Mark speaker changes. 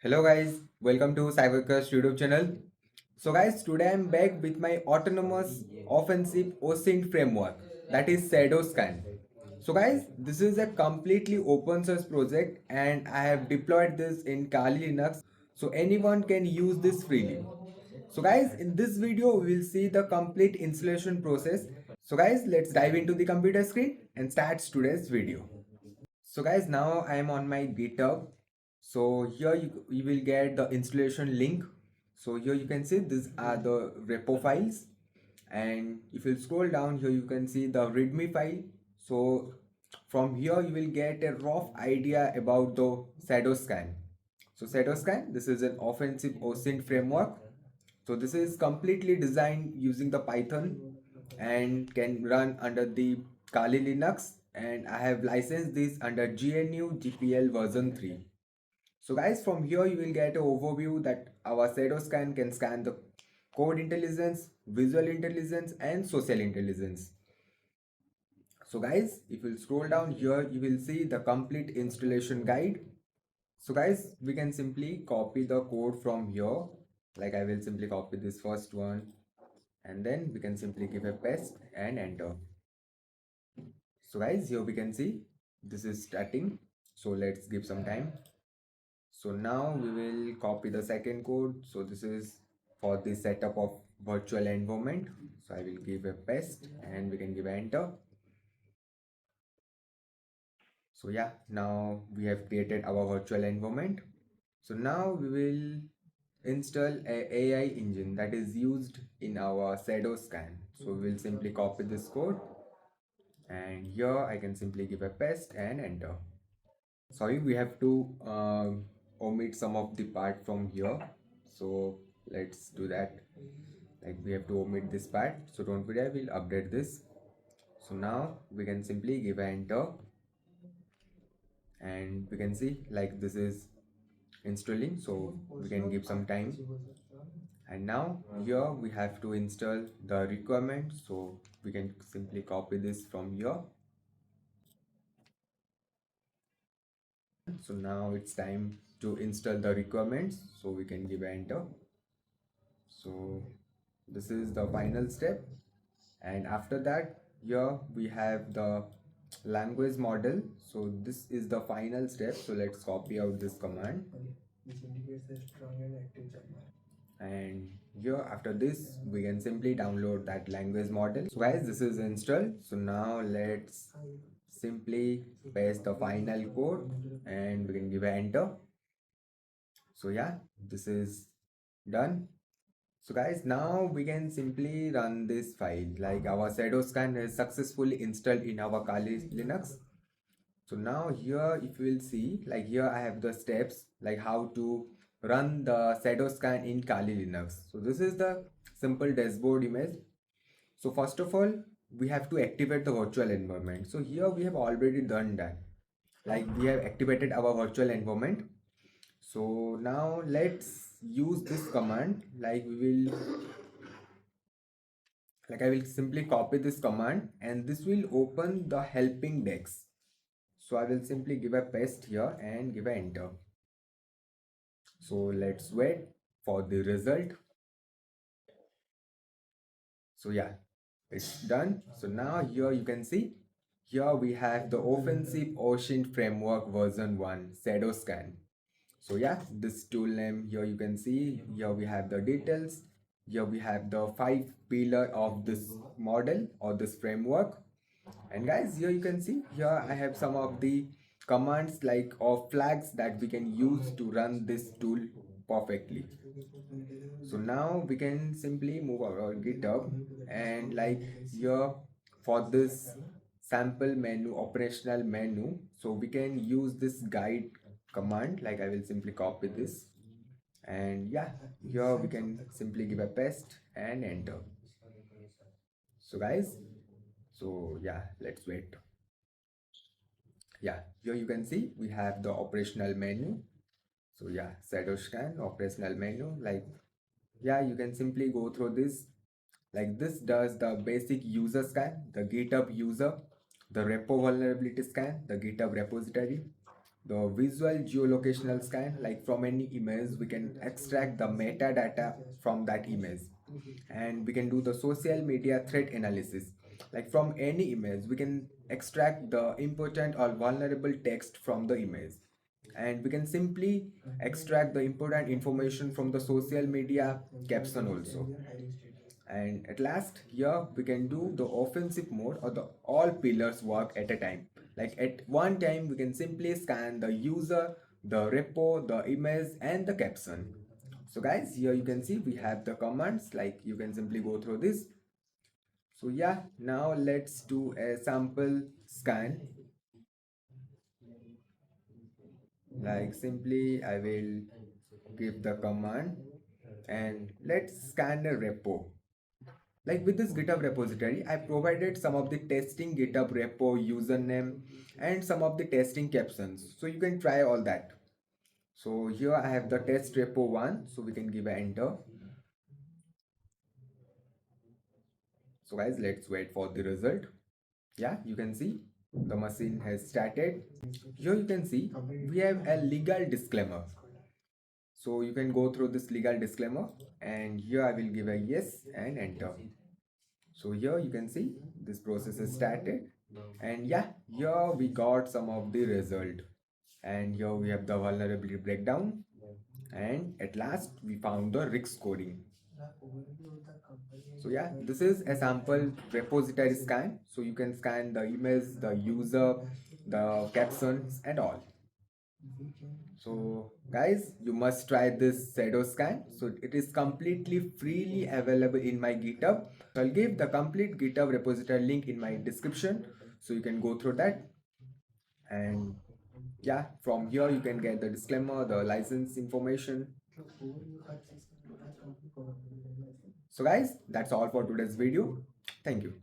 Speaker 1: Hello guys, welcome to Cybercast YouTube channel. So guys, today I'm back with my Autonomous Offensive OSINT Framework, that is ShadowScan. So guys, this is a completely open source project and I have deployed this in kalilinux, so anyone can use this freely. So guys, in this video we will see the complete installation process. So guys, let's dive into the computer screen and start today's video. So guys, now I am on my GitHub. So here you will get the installation link. So here you can see these are the repo files, and if you scroll down here you can see the readme file. So from here you will get a rough idea about the ShadowScan. So ShadowScan, this is an offensive OSINT framework. So this is completely designed using the Python and can run under the Kali Linux, and I have licensed this under GNU GPL version 3. So guys, from here you will get an overview that our ShadowScan can scan the code intelligence, visual intelligence and social intelligence. So guys, if you scroll down here you will see the complete installation guide. So guys, we can simply copy the code from here. Like I will simply copy this first one and then we can simply give a paste and enter. So guys, here we can see this is starting. So let's give some time. So now we will copy the second code. So this is for the setup of virtual environment. So I will give a paste and we can give enter. So yeah, now we have created our virtual environment. So now we will install a AI engine that is used in our ShadowScan. So we will simply copy this code and here I can simply give a paste and enter. Sorry, we have to omit some of the part from here. So let's do that. Like we have to omit this part. So don't worry, I will update this. So now we can simply give a enter and we can see like this is installing. So we can give some time. And now here we have to install the requirement. So we can simply copy this from here. So now it's time to install the requirements, so we can give enter. So this is the final step, and after that here we have the language model. So this is the final step, so let's copy out this command. This indicates a strong and active Java. And here after this we can simply download that language model. So guys, this is installed. So now let's simply paste the final code and we can give enter. So yeah, this is done. So guys, now we can simply run this file. Like our ShadowScan is successfully installed in our Kali Linux. So now here if you will see, like here I have the steps like how to run the ShadowScan in Kali Linux. So this is the simple dashboard image. So first of all, we have to activate the virtual environment. So here we have already done that. Like we have activated our virtual environment. So now let's use this command. Like I will simply copy this command and this will open the helping desk. So I will simply give a paste here and give a enter. So let's wait for the result. So yeah, it's done. So now here you can see, here we have the Offensive OSINT Framework version 1 ShadowScan. So yeah, this tool name here you can see, here we have the details. Here we have the 5 pillar of this model or this framework. And guys, here you can see, here I have some of the commands like or flags that we can use to run this tool perfectly. So now we can simply move our GitHub and like here for this sample menu, operational menu, so we can use this guide command. Like I will simply copy this and yeah, here we can simply give a paste and enter. So guys, so yeah, let's wait. Yeah, here you can see we have the operational menu. So yeah, ShadowScan operational menu. Like yeah, you can simply go through this. Like this does the basic user scan, the GitHub user, the repo vulnerability scan, the GitHub repository, the visual geolocational scan, like from any image we can extract the metadata from that image. And we can do the social media threat analysis, like from any image we can extract the important or vulnerable text from the image. And we can simply extract the important information from the social media caption also. And at last, here we can do the offensive mode, or the all pillars work at a time. Like at one time we can simply scan the user, the repo, the image, and the caption. So guys, here you can see we have the commands, like you can simply go through this. So yeah, now let's do a sample scan. Like simply I will give the command, and let's scan a repo. Like with this GitHub repository, I provided some of the testing GitHub repo username and some of the testing captions. So you can try all that. So here I have the test repo one. So we can give an enter. So guys, let's wait for the result. Yeah, you can see the machine has started. Here you can see we have a legal disclaimer. So you can go through this legal disclaimer, and here I will give a yes and enter. So here you can see this process is started, and yeah, here we got some of the result, and here we have the vulnerability breakdown, and at last we found the risk scoring. So yeah, this is a sample repository scan. So you can scan the image, the user, the captions, and all. So guys, you must try this ShadowScan. So it is completely freely available in my GitHub. So I'll give the complete GitHub repository link in my description, so you can go through that. And yeah, from here you can get the disclaimer, the license information. So guys, that's all for today's video. Thank you.